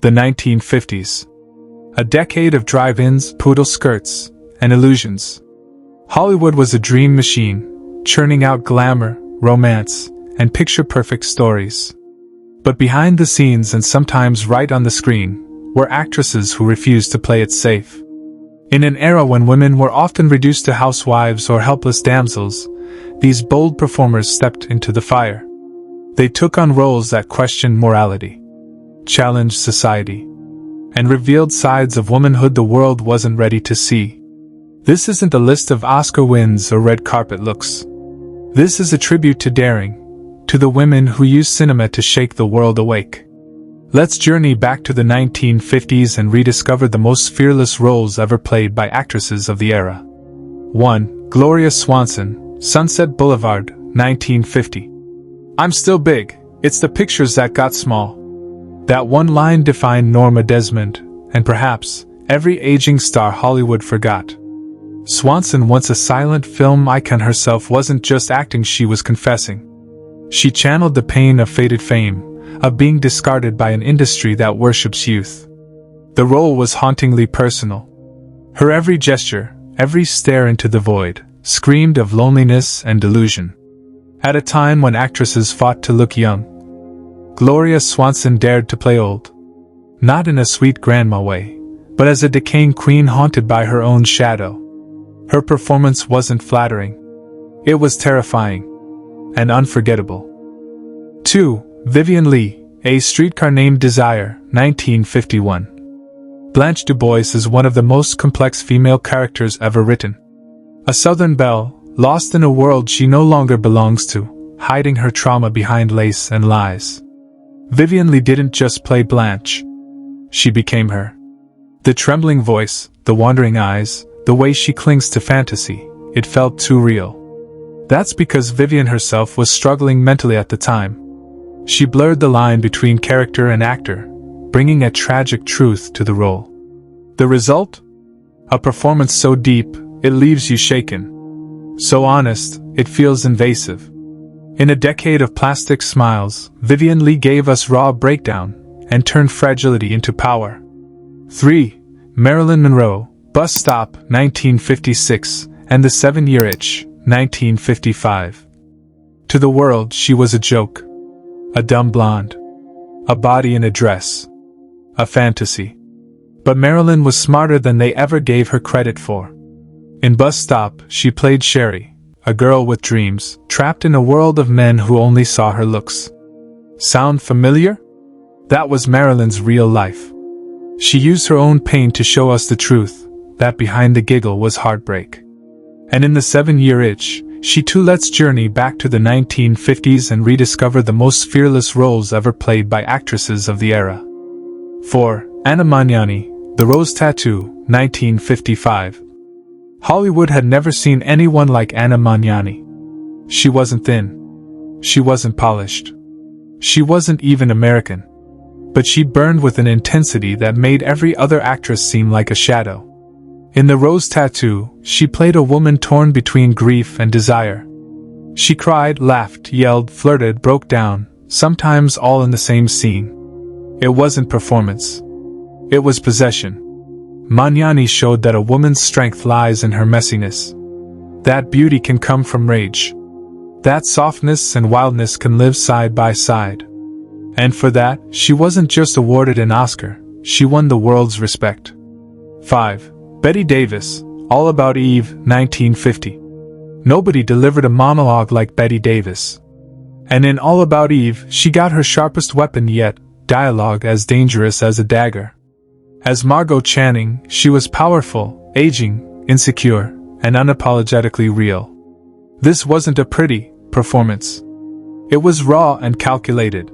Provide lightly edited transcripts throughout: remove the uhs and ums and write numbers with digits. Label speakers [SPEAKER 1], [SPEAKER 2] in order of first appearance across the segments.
[SPEAKER 1] The 1950s. A decade of drive-ins, poodle skirts, and illusions. Hollywood was a dream machine, churning out glamour, romance, and picture-perfect stories. But behind the scenes and sometimes right on the screen, were actresses who refused to play it safe. In an era when women were often reduced to housewives or helpless damsels, these bold performers stepped into the fire. They took on roles that questioned morality, challenged society, and revealed sides of womanhood the world wasn't ready to see. This isn't a list of Oscar wins or red carpet looks. This is a tribute to daring, to the women who used cinema to shake the world awake. Let's journey back to the 1950s and rediscover the most fearless roles ever played by actresses of the era. 1. Gloria Swanson, Sunset Boulevard, 1950. I'm still big, it's the pictures that got small. That one line defined Norma Desmond, and perhaps every aging star Hollywood forgot. Swanson, once a silent film icon herself, wasn't just acting, she was confessing. She channeled the pain of faded fame, of being discarded by an industry that worships youth. The role was hauntingly personal. Her every gesture, every stare into the void, screamed of loneliness and delusion. At a time when actresses fought to look young, Gloria Swanson dared to play old. Not in a sweet grandma way, but as a decaying queen haunted by her own shadow. Her performance wasn't flattering. It was terrifying and unforgettable. 2. Vivien Leigh, A Streetcar Named Desire, 1951. Blanche DuBois is one of the most complex female characters ever written. A Southern belle, lost in a world she no longer belongs to, hiding her trauma behind lace and lies. Vivien Leigh didn't just play Blanche. She became her. The trembling voice, the wandering eyes, the way she clings to fantasy, it felt too real. That's because Vivien herself was struggling mentally at the time. She blurred the line between character and actor, bringing a tragic truth to the role. The result? A performance so deep, it leaves you shaken. So honest, it feels invasive. In a decade of plastic smiles, Vivien Leigh gave us raw breakdown and turned fragility into power. 3. Marilyn Monroe, Bus Stop, 1956, and The 7-Year Itch, 1955. To the world, she was a joke. A dumb blonde. A body in a dress. A fantasy. But Marilyn was smarter than they ever gave her credit for. In Bus Stop, she played Sherry, a girl with dreams, trapped in a world of men who only saw her looks. Sound familiar? That was Marilyn's real life. She used her own pain to show us the truth, that behind the giggle was heartbreak. And in The 7-Year Itch, she too lets journey back to the 1950s and rediscover the most fearless roles ever played by actresses of the era. 4. Anna Magnani, The Rose Tattoo, 1955. Hollywood had never seen anyone like Anna Magnani. She wasn't thin. She wasn't polished. She wasn't even American. But she burned with an intensity that made every other actress seem like a shadow. In The Rose Tattoo, she played a woman torn between grief and desire. She cried, laughed, yelled, flirted, broke down, sometimes all in the same scene. It wasn't performance. It was possession. Magnani showed that a woman's strength lies in her messiness. That beauty can come from rage. That softness and wildness can live side by side. And for that, she wasn't just awarded an Oscar, she won the world's respect. 5. Bette Davis, All About Eve, 1950. Nobody delivered a monologue like Bette Davis. And in All About Eve, she got her sharpest weapon yet, dialogue as dangerous as a dagger. As Margot Channing, she was powerful, aging, insecure, and unapologetically real. This wasn't a pretty performance. It was raw and calculated.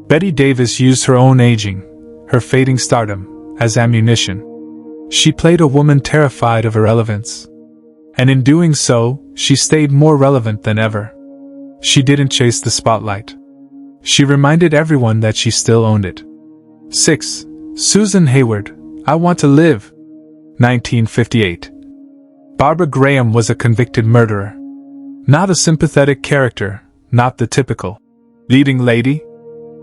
[SPEAKER 1] Bette Davis used her own aging, her fading stardom, as ammunition. She played a woman terrified of irrelevance. And in doing so, she stayed more relevant than ever. She didn't chase the spotlight. She reminded everyone that she still owned it. 6. Susan Hayward, I Want to Live, 1958. Barbara Graham was a convicted murderer. Not a sympathetic character, not the typical leading lady.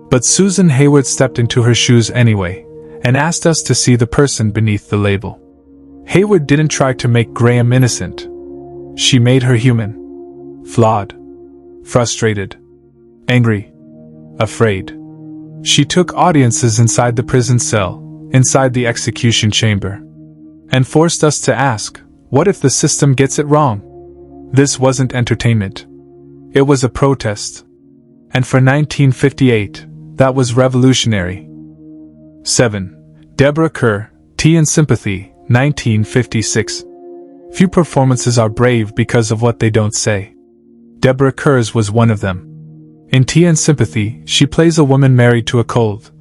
[SPEAKER 1] But Susan Hayward stepped into her shoes anyway, and asked us to see the person beneath the label. Hayward didn't try to make Graham innocent. She made her human. Flawed. Frustrated. Angry. Afraid. She took audiences inside the prison cell, inside the execution chamber, and forced us to ask, what if the system gets it wrong? This wasn't entertainment. It was a protest. And for 1958, that was revolutionary. 7. Deborah Kerr, Tea and Sympathy, 1956. Few performances are brave because of what they don't say. Deborah Kerr's was one of them. In Tea and Sympathy, she plays a woman married to a cold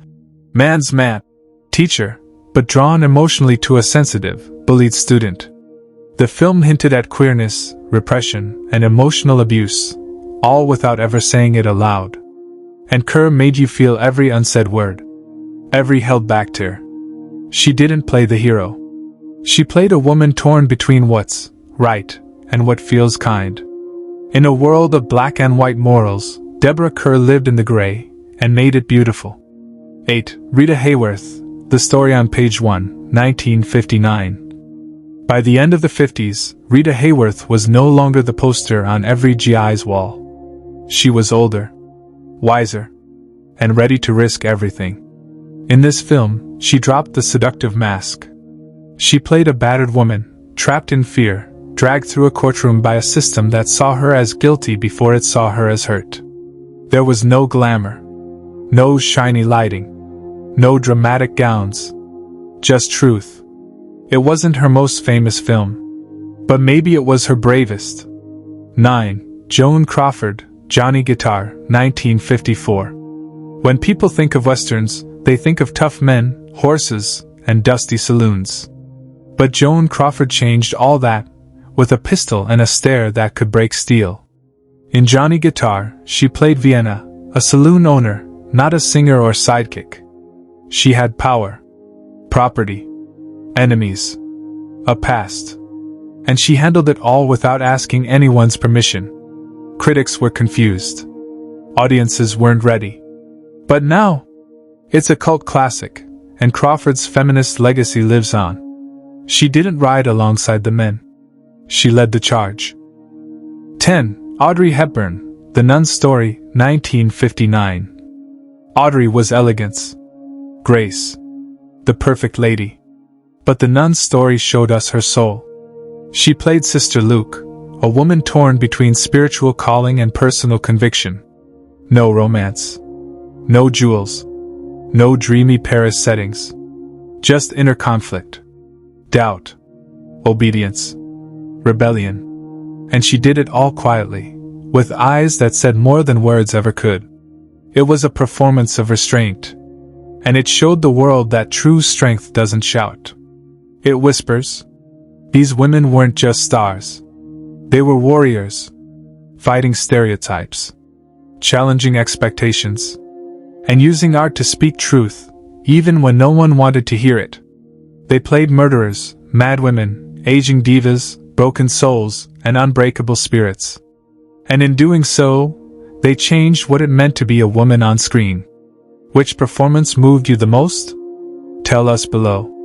[SPEAKER 1] man's man teacher, but drawn emotionally to a sensitive, bullied student. The film hinted at queerness, repression, and emotional abuse, all without ever saying it aloud. And Kerr made you feel every unsaid word, every held back tear. She didn't play the hero. She played a woman torn between what's right and what feels kind. In a world of black and white morals, Deborah Kerr lived in the gray and made it beautiful. 8. Rita Hayworth, The Story on Page 1, 1959. By the end of the 50s, Rita Hayworth was no longer the poster on every GI's wall. She was older, wiser, and ready to risk everything. In this film, she dropped the seductive mask. She played a battered woman, trapped in fear, dragged through a courtroom by a system that saw her as guilty before it saw her as hurt. There was no glamour, no shiny lighting, no dramatic gowns, just truth. It wasn't her most famous film, but maybe it was her bravest. 9. Joan Crawford, Johnny Guitar, 1954. When people think of westerns, they think of tough men, horses, and dusty saloons. But Joan Crawford changed all that, with a pistol and a stare that could break steel. In Johnny Guitar, she played Vienna, a saloon owner, not a singer or sidekick. She had power, property, enemies, a past. And she handled it all without asking anyone's permission. Critics were confused. Audiences weren't ready. But now, it's a cult classic, and Crawford's feminist legacy lives on. She didn't ride alongside the men. She led the charge. 10. Audrey Hepburn, The Nun's Story, 1959. Audrey was elegance, grace, the perfect lady. But The Nun's Story showed us her soul. She played Sister Luke, a woman torn between spiritual calling and personal conviction. No romance. No jewels. No dreamy Paris settings. Just inner conflict. Doubt. Obedience. Rebellion. And she did it all quietly, with eyes that said more than words ever could. It was a performance of restraint. And it showed the world that true strength doesn't shout. It whispers. These women weren't just stars. They were warriors, fighting stereotypes, challenging expectations, and using art to speak truth, even when no one wanted to hear it. They played murderers, mad women, aging divas, broken souls, and unbreakable spirits. And in doing so, they changed what it meant to be a woman on screen. Which performance moved you the most? Tell us below.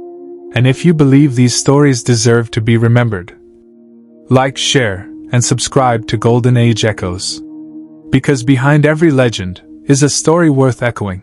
[SPEAKER 1] And if you believe these stories deserve to be remembered, like, share, and subscribe to Golden Age Echoes. Because behind every legend is a story worth echoing.